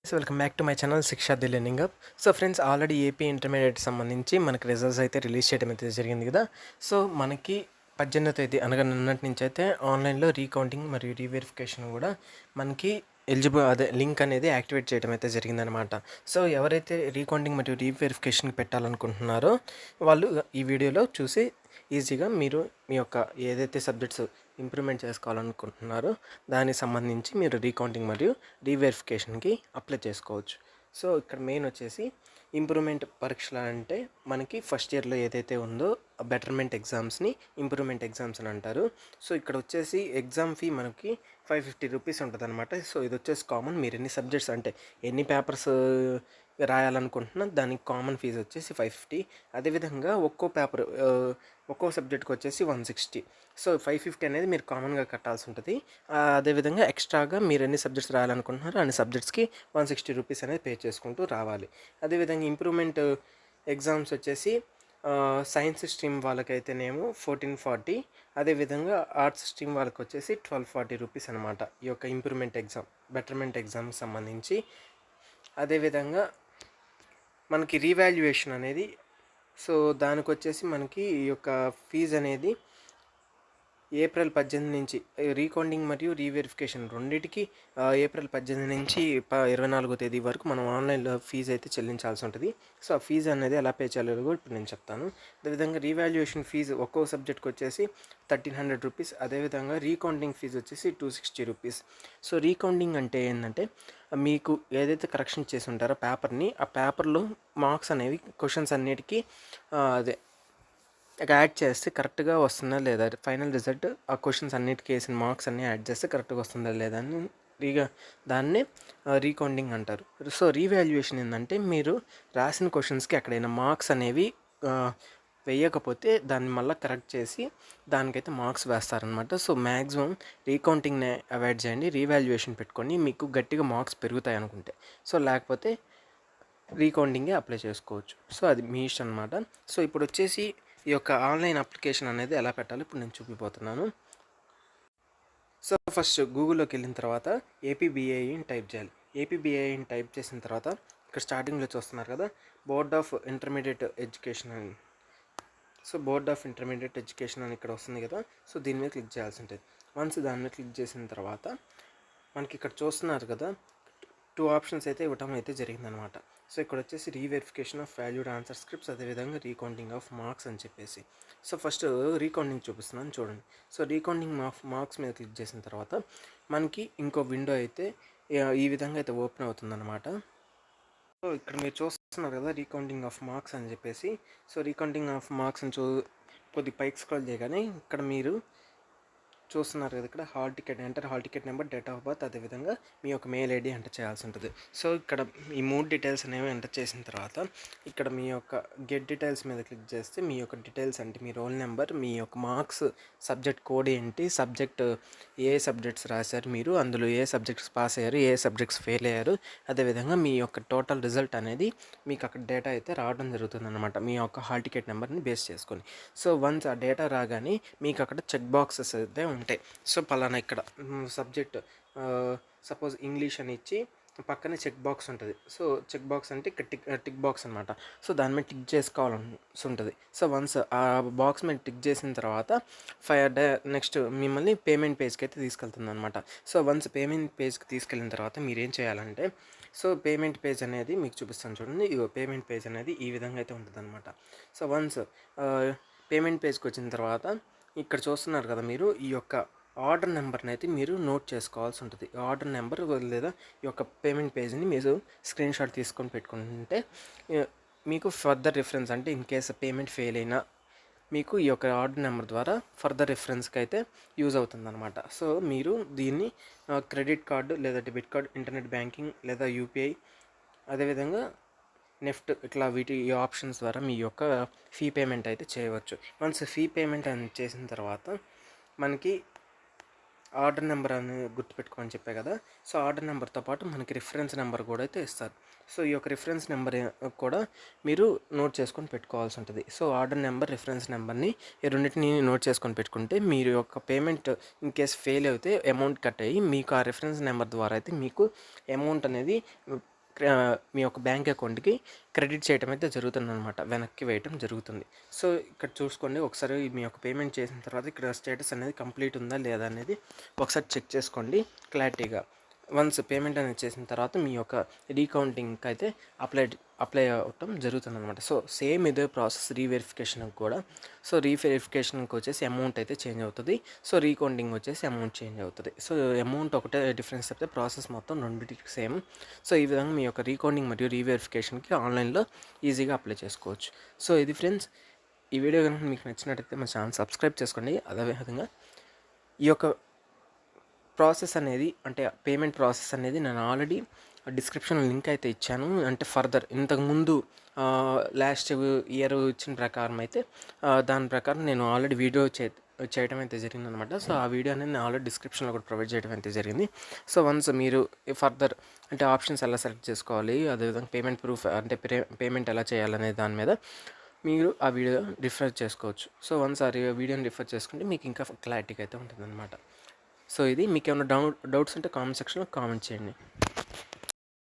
So welcome back to my channel Shiksha the learning app. So friends, already AP intermediate సంబంధించి మనకి results అయితే release చేయడం అయితే జరిగింది కదా. సో మనకి 18వ తేదీ అనగా నిన్నటి నుంచి అయితే ఆన్లైన్లో రీకౌంటింగ్ మరియు రీవెరిఫికేషన్ కూడా మనకి లింక్ అనేది యాక్టివేట్ చేయడం అయితే జరిగిందనమాట. సో ఎవరైతే రీకౌంటింగ్ మరియు రీవెరిఫికేషన్ పెట్టాలనుకుంటున్నారో వాళ్ళు ఈ వీడియోలో చూసి ఈజీగా మీరు మీ యొక్క ఏదైతే సబ్జెక్ట్స్ ఇంప్రూవ్మెంట్ చేసుకోవాలనుకుంటున్నారో దానికి సంబంధించి మీరు రీకౌంటింగ్ మరియు రీవెరిఫికేషన్కి అప్లై చేసుకోవచ్చు. సో ఇక్కడ మెయిన్ వచ్చేసి ఇంప్రూవ్మెంట్ పరీక్షలు అంటే మనకి ఫస్ట్ ఇయర్లో ఏదైతే ఉందో బెటర్మెంట్ ఎగ్జామ్స్ని ఇంప్రూవ్మెంట్ ఎగ్జామ్స్ అని అంటారు. సో ఇక్కడ వచ్చేసి ఎగ్జామ్ ఫీ మనకి 550 రూపీస్ ఉంటుంది అనమాట. సో ఇది వచ్చేసి కామన్. మీరు ఎన్ని సబ్జెక్ట్స్ అంటే ఎన్ని పేపర్స్ రాయాలనుకుంటున్నా దానికి కామన్ ఫీజు వచ్చేసి 550. అదేవిధంగా ఒక్కో సబ్జెక్ట్కి వచ్చేసి 160. సో 550 అనేది మీరు కామన్గా కట్టాల్సి ఉంటుంది. అదేవిధంగా ఎక్స్ట్రాగా మీరు ఎన్ని సబ్జెక్ట్స్ రాయాలనుకుంటున్నారో అన్ని సబ్జెక్ట్స్కి 160 రూపీస్ అనేది పే చేసుకుంటూ రావాలి. అదేవిధంగా ఇంప్రూవ్మెంట్ ఎగ్జామ్స్ వచ్చేసి సైన్స్ స్ట్రీమ్ వాళ్ళకైతేనేమో 1440. అదేవిధంగా ఆర్ట్స్ స్ట్రీమ్ వాళ్ళకి వచ్చేసి 1240 రూపీస్ అనమాట ఈ యొక్క ఇంప్రూవ్మెంట్ ఎగ్జామ్ బెటర్మెంట్ ఎగ్జామ్కి సంబంధించి. అదేవిధంగా మనకి రీవాల్యుయేషన్ అనేది, సో దానికి వచ్చేసి మనకి ఈ యొక్క ఫీజు అనేది ఏప్రిల్ 18 నుంచి రీకౌంటింగ్ మరియు రీవెరిఫికేషన్ రెండింటికి ఏప్రిల్ 18 నుంచి 24వ తేదీ వరకు మనం ఆన్లైన్లో ఫీజు అయితే చెల్లించాల్సి ఉంటుంది. సో ఆ ఫీజు అనేది ఎలా పే చేయాలో కూడా ఇప్పుడు నేను చెప్తాను. అదేవిధంగా రీవాల్యుయేషన్ ఫీజు ఒక్కో సబ్జెక్ట్కి వచ్చేసి 1300 రూపీస్. అదేవిధంగా రీకౌంటింగ్ ఫీజు వచ్చేసి 260 రూపీస్. సో రీకౌంటింగ్ అంటే ఏంటంటే మీకు ఏదైతే కరెక్షన్ చేసి ఉంటారో పేపర్ని, ఆ పేపర్లో మార్క్స్ అనేవి క్వశ్చన్స్ అన్నిటికీ యాడ్ చేస్తే కరెక్ట్గా వస్తుందా లేదా, ఫైనల్ రిజల్ట్ ఆ క్వశ్చన్స్ అన్నిటికీ వేసిన మార్క్స్ అన్నీ యాడ్ చేస్తే కరెక్ట్గా వస్తుందా లేదా అని దాన్ని రీకౌంటింగ్ అంటారు. సో రీవాల్యుయేషన్ ఏంటంటే మీరు రాసిన క్వశ్చన్స్కి ఎక్కడైనా మార్క్స్ అనేవి వేయకపోతే దాన్ని మళ్ళీ కరెక్ట్ చేసి దానికైతే మార్క్స్ వేస్తారనమాట. సో మ్యాక్సిమం రీకౌంటింగ్ని అవాయిడ్ చేయండి, రీవాల్యుయేషన్ పెట్టుకొని మీకు గట్టిగా మార్క్స్ పెరుగుతాయి అనుకుంటే. సో లేకపోతే రీకౌంటింగే అప్లై చేసుకోవచ్చు. సో అది మీ ఇష్టం అనమాట. సో ఇప్పుడు వచ్చేసి ఈ యొక్క ఆన్లైన్ అప్లికేషన్ అనేది ఎలా పెట్టాలో ఇప్పుడు నేను చూపిపోతున్నాను. సో ఫస్ట్ గూగుల్లోకి వెళ్ళిన తర్వాత ఏపీబీఐని టైప్ చేయాలి. ఏపీబీఐని టైప్ చేసిన తర్వాత ఇక్కడ స్టార్టింగ్లో చూస్తున్నారు కదా బోర్డ్ ఆఫ్ ఇంటర్మీడియట్ ఎడ్యుకేషన్ అని. So board of intermediate education అని ఇక్కడ వస్తుంది కదా. సో దీని మీద క్లిక్ చేయాల్సి ఉంటుంది. వన్స్ దాని మీద క్లిక్ చేసిన తర్వాత మనకి ఇక్కడ చూస్తున్నారు కదా 2 ఆప్షన్స్ అయితే ఇవ్వటం అయితే జరిగిందనమాట. సో ఇక్కడ వచ్చేసి reverification of valued answer scripts, అదేవిధంగా రీకౌంటింగ్ ఆఫ్ మార్క్స్ అని చెప్పేసి. సో ఫస్ట్ రీకౌంటింగ్ చూపిస్తున్నాను చూడండి. సో రీకౌంటింగ్ ఆఫ్ మార్క్స్ మీద క్లిక్ చేసిన తర్వాత మనకి ఇంకో విండో అయితే ఈ విధంగా అయితే ఓపెన్ అవుతుందన్నమాట. సో ఇక్కడ మీరు చూస్తున్నారు కదా రీకౌంటింగ్ ఆఫ్ మార్క్స్ అని చెప్పేసి. సో రీకౌంటింగ్ ఆఫ్ మార్క్స్ అని కొద్ది పైకి స్క్రోల్ చేయగానే ఇక్కడ మీరు చూస్తున్నారు కదా ఇక్కడ hall ticket hall ticket number, date of birth, అదేవిధంగా మీ యొక్క మెయిల్ ఐడి ఎంటర్ చేయాల్సి ఉంటుంది. సో ఇక్కడ ఈ 3 డీటెయిల్స్ అనేవి ఎంటర్ చేసిన తర్వాత ఇక్కడ మీ యొక్క గెట్ డీటెయిల్స్ మీద క్లిక్ చేస్తే మీ యొక్క డీటెయిల్స్ అంటే మీ రోల్ నెంబర్, మీ యొక్క మార్క్స్, సబ్జెక్ట్ కోడ్ ఏంటి, సబ్జెక్ట్ ఏ సబ్జెక్ట్స్ రాశారు మీరు, అందులో ఏ సబ్జెక్ట్స్ పాస్ అయ్యారు, ఏ సబ్జెక్ట్స్ ఫెయిల్ అయ్యారు, అదేవిధంగా మీ యొక్క టోటల్ రిజల్ట్ అనేది మీకు అక్కడ డేటా అయితే రావడం జరుగుతుంది అనమాట మీ యొక్క హాల్ టికెట్ నెంబర్ని బేస్ చేసుకొని. సో వన్స్ ఆ డేటా రాగానే మీకు అక్కడ చెక్ బాక్సెస్ అయితే ఉంటాయి. సో పలానా ఇక్కడ సబ్జెక్ట్ సపోజ్ ఇంగ్లీష్ అని ఇచ్చి పక్కనే చెక్ బాక్స్ ఉంటుంది. సో చెక్ బాక్స్ అంటే ఇక్కడ టిక్ బాక్స్ అనమాట. సో దాని మీద టిక్ చేసుకోవాల్సి ఉంటుంది. సో వన్స్ ఆ బాక్స్ మీద టిక్ చేసిన తర్వాత నెక్స్ట్ మిమ్మల్ని పేమెంట్ పేజ్కి అయితే తీసుకెళ్తుంది అనమాట. సో వన్స్ పేమెంట్ పేజ్కి తీసుకెళ్ళిన తర్వాత మీరు ఏం చేయాలంటే, సో పేమెంట్ పేజ్ అనేది మీకు చూపిస్తాను చూడండి. పేమెంట్ పేజ్ అనేది ఈ విధంగా అయితే ఉంటుంది అనమాట. సో వన్స్ పేమెంట్ పేజ్కి వచ్చిన తర్వాత ఇక్కడ చూస్తున్నారు కదా మీరు ఈ యొక్క ఆర్డర్ నెంబర్ని అయితే మీరు నోట్ చేసుకోవాల్సి ఉంటుంది. ఆర్డర్ నెంబర్ లేదా ఈ యొక్క పేమెంట్ పేజ్ని మీరు స్క్రీన్ షాట్ తీసుకొని పెట్టుకుంటే మీకు ఫర్దర్ రిఫరెన్స్ అంటే ఇన్ కేస్ పేమెంట్ ఫెయిల్ అయినా మీకు ఈ యొక్క ఆర్డర్ నెంబర్ ద్వారా ఫర్దర్ రిఫరెన్స్కి అయితే యూజ్ అవుతుందన్నమాట. సో మీరు దీన్ని క్రెడిట్ కార్డు లేదా డెబిట్ కార్డు, ఇంటర్నెట్ బ్యాంకింగ్ లేదా యూపీఐ, అదేవిధంగా నెఫ్ట్ ఇట్లా ఈ ఆప్షన్స్ ద్వారా మీ యొక్క ఫీ పేమెంట్ అయితే చేయవచ్చు. వన్స్ ఫీ పేమెంట్ అని చేసిన తర్వాత మనకి ఆర్డర్ నెంబర్ అని గుర్తుపెట్టుకోమని చెప్పే కదా. సో ఆర్డర్ నెంబర్తో పాటు మనకి రిఫరెన్స్ నెంబర్ కూడా అయితే ఇస్తారు. సో ఈ యొక్క రిఫరెన్స్ నెంబర్ కూడా మీరు నోట్ చేసుకొని పెట్టుకోవాల్సి ఉంటుంది. సో ఆర్డర్ నెంబర్, రిఫరెన్స్ నెంబర్ని ఈ రెండింటిని నోట్ చేసుకొని పెట్టుకుంటే మీరు యొక్క పేమెంట్ ఇన్ కేస్ ఫెయిల్ అయితే అమౌంట్ కట్ అయ్యి మీకు ఆ రిఫరెన్స్ నెంబర్ ద్వారా అయితే మీకు అమౌంట్ అనేది మీ యొక్క బ్యాంక్ అకౌంట్కి క్రెడిట్ చేయడం అయితే జరుగుతుందన్నమాట, వెనక్కి వేయటం జరుగుతుంది. సో ఇక్కడ చూసుకోండి, ఒకసారి మీ యొక్క పేమెంట్ చేసిన తర్వాత ఇక్కడ స్టేటస్ అనేది కంప్లీట్ ఉందా లేదా అనేది ఒకసారి చెక్ చేసుకోండి క్లారిటీగా. వన్స్ పేమెంట్ అనేది చేసిన తర్వాత మీ యొక్క రీకౌంటింగ్కి అయితే అప్లై అవ్వటం జరుగుతుందన్నమాట. సో సేమ్ ఇదే ప్రాసెస్ రీవెరిఫికేషన్కి కూడా. సో రీవెరిఫికేషన్కి వచ్చేసి అమౌంట్ అయితే చేంజ్ అవుతుంది, సో రీకౌంటింగ్ వచ్చేసి అమౌంట్ చేంజ్ అవుతుంది. సో అమౌంట్ ఒకటే డిఫరెన్స్ చెప్తే ప్రాసెస్ మొత్తం రెండింటికి సేమ్. సో ఈ విధంగా మీ యొక్క రీకౌంటింగ్ మరియు రీవెరిఫికేషన్కి ఆన్లైన్లో ఈజీగా అప్లై చేసుకోవచ్చు. సో ఇది ఫ్రెండ్స్, ఈ వీడియో కనుక మీకు నచ్చినట్టయితే మా ఛానల్ సబ్స్క్రైబ్ చేసుకోండి. అదేవిధంగా ఈ యొక్క ప్రాసెస్ అనేది, అంటే పేమెంట్ ప్రాసెస్ అనేది నేను ఆల్రెడీ డిస్క్రిప్షన్లో లింక్ అయితే ఇచ్చాను. అంటే ఫర్దర్ ఇంతకుముందు లాస్ట్ ఇయర్ ఇచ్చిన ప్రకారం అయితే దాని ప్రకారం నేను ఆల్రెడీ వీడియో చేయడం అయితే జరిగిందనమాట. సో ఆ వీడియో అనేది నేను ఆల్రెడీ డిస్క్రిప్షన్లో కూడా ప్రొవైడ్ చేయడం అయితే జరిగింది. సో వన్స్ మీరు ఫర్దర్ అంటే ఆప్షన్స్ ఎలా సెలెక్ట్ చేసుకోవాలి, అదేవిధంగా పేమెంట్ ప్రూఫ్ అంటే పేమెంట్ ఎలా చేయాలనే దాని మీద మీరు ఆ వీడియో రిఫర్ చేసుకోవచ్చు. సో వన్స్ ఆ వీడియోని రిఫర్ చేసుకుంటే మీకు ఇంకా క్లారిటీగా అయితే ఉంటుందన్నమాట. సో ఇది మీకు ఏమైనా డౌట్స్ ఉంటే కామెంట్ సెక్షన్లో కామెంట్ చేయండి.